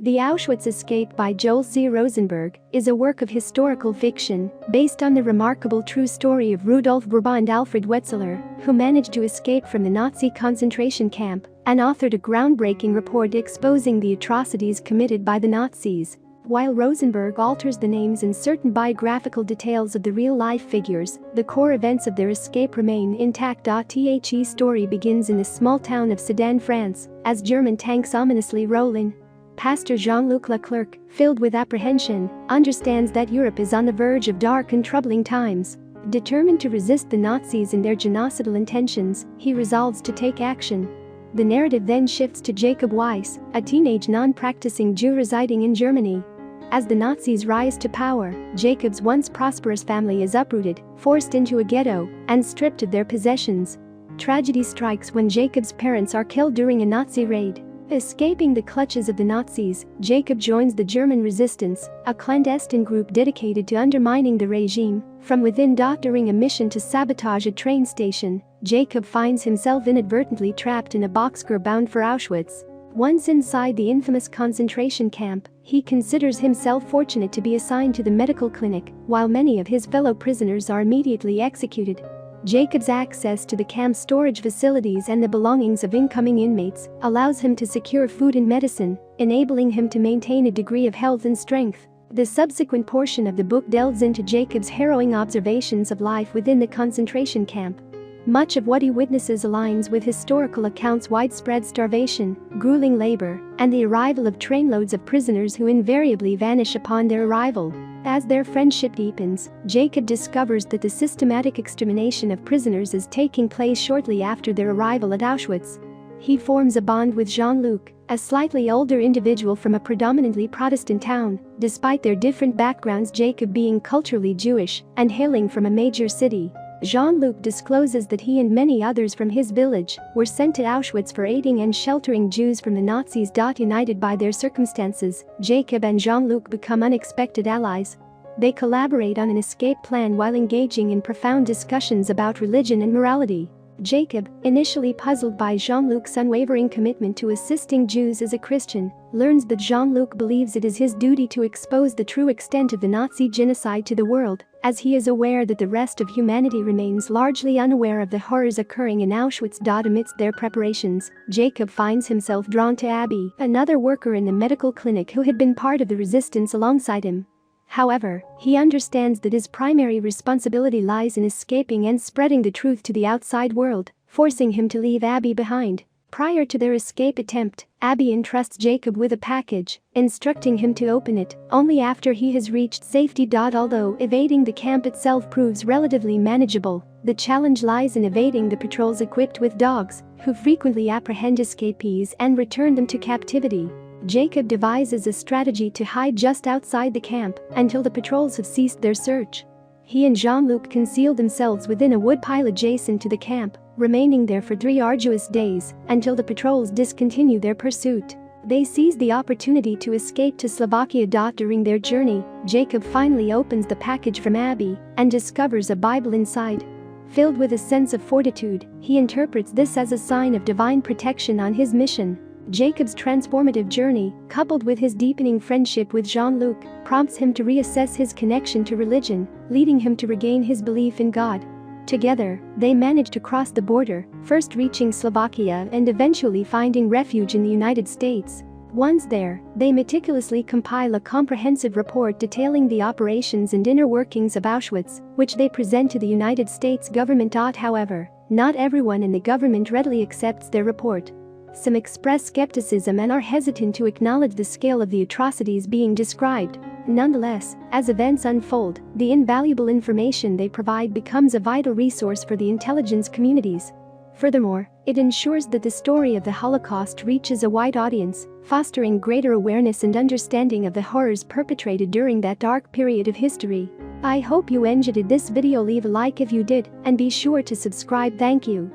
The Auschwitz Escape by Joel C. Rosenberg is a work of historical fiction based on the remarkable true story of Rudolf Burba and Alfred Wetzler, who managed to escape from the Nazi concentration camp and authored a groundbreaking report exposing the atrocities committed by the Nazis. While Rosenberg alters the names and certain biographical details of the real-life figures, the core events of their escape remain intact. The story begins in the small town of Sedan, France, as German tanks ominously roll in. Pastor Jean-Luc Leclerc, filled with apprehension, understands that Europe is on the verge of dark and troubling times. Determined to resist the Nazis in their genocidal intentions, he resolves to take action. The narrative then shifts to Jacob Weisz, a teenage non-practicing Jew residing in Germany. As the Nazis rise to power, Jacob's once prosperous family is uprooted, forced into a ghetto, and stripped of their possessions. Tragedy strikes when Jacob's parents are killed during a Nazi raid. Escaping the clutches of the Nazis, Jacob joins the German resistance, a clandestine group dedicated to undermining the regime from within. During a mission to sabotage a train station, Jacob finds himself inadvertently trapped in a boxcar bound for Auschwitz. Once inside the infamous concentration camp, he considers himself fortunate to be assigned to the medical clinic, while many of his fellow prisoners are immediately executed. Jacob's access to the camp's storage facilities and the belongings of incoming inmates allows him to secure food and medicine, enabling him to maintain a degree of health and strength. The subsequent portion of the book delves into Jacob's harrowing observations of life within the concentration camp. Much of what he witnesses aligns with historical accounts: widespread starvation, grueling labor, and the arrival of trainloads of prisoners who invariably vanish upon their arrival. As their friendship deepens, Jacob discovers that the systematic extermination of prisoners is taking place shortly after their arrival at Auschwitz. He forms a bond with Jean-Luc, a slightly older individual from a predominantly Protestant town. Despite their different backgrounds, Jacob being culturally Jewish and hailing from a major city, Jean-Luc discloses that he and many others from his village were sent to Auschwitz for aiding and sheltering Jews from the Nazis. United by their circumstances, Jacob and Jean-Luc become unexpected allies. They collaborate on an escape plan while engaging in profound discussions about religion and morality. Jacob, initially puzzled by Jean-Luc's unwavering commitment to assisting Jews as a Christian, learns that Jean-Luc believes it is his duty to expose the true extent of the Nazi genocide to the world, as he is aware that the rest of humanity remains largely unaware of the horrors occurring in Auschwitz. Amidst their preparations, Jacob finds himself drawn to Abby, another worker in the medical clinic who had been part of the resistance alongside him. However, he understands that his primary responsibility lies in escaping and spreading the truth to the outside world, forcing him to leave Abby behind. Prior to their escape attempt, Abby entrusts Jacob with a package, instructing him to open it only after he has reached safety. Although evading the camp itself proves relatively manageable, the challenge lies in evading the patrols equipped with dogs, who frequently apprehend escapees and return them to captivity. Jacob devises a strategy to hide just outside the camp until the patrols have ceased their search. He and Jean-Luc conceal themselves within a woodpile adjacent to the camp, remaining there for 3 arduous days until the patrols discontinue their pursuit. They seize the opportunity to escape to Slovakia. During their journey, Jacob finally opens the package from Abby and discovers a Bible inside. Filled with a sense of fortitude, he interprets this as a sign of divine protection on his mission. Jacob's transformative journey, coupled with his deepening friendship with Jean-Luc, prompts him to reassess his connection to religion, leading him to regain his belief in God. Together, they manage to cross the border, first reaching Slovakia and eventually finding refuge in the United States. Once there, they meticulously compile a comprehensive report detailing the operations and inner workings of Auschwitz, which they present to the United States government. However, not everyone in the government readily accepts their report. Some express skepticism and are hesitant to acknowledge the scale of the atrocities being described. Nonetheless, as events unfold, the invaluable information they provide becomes a vital resource for the intelligence communities. Furthermore, it ensures that the story of the Holocaust reaches a wide audience, fostering greater awareness and understanding of the horrors perpetrated during that dark period of history. I hope you enjoyed this video. Leave a like if you did, and be sure to subscribe. Thank you.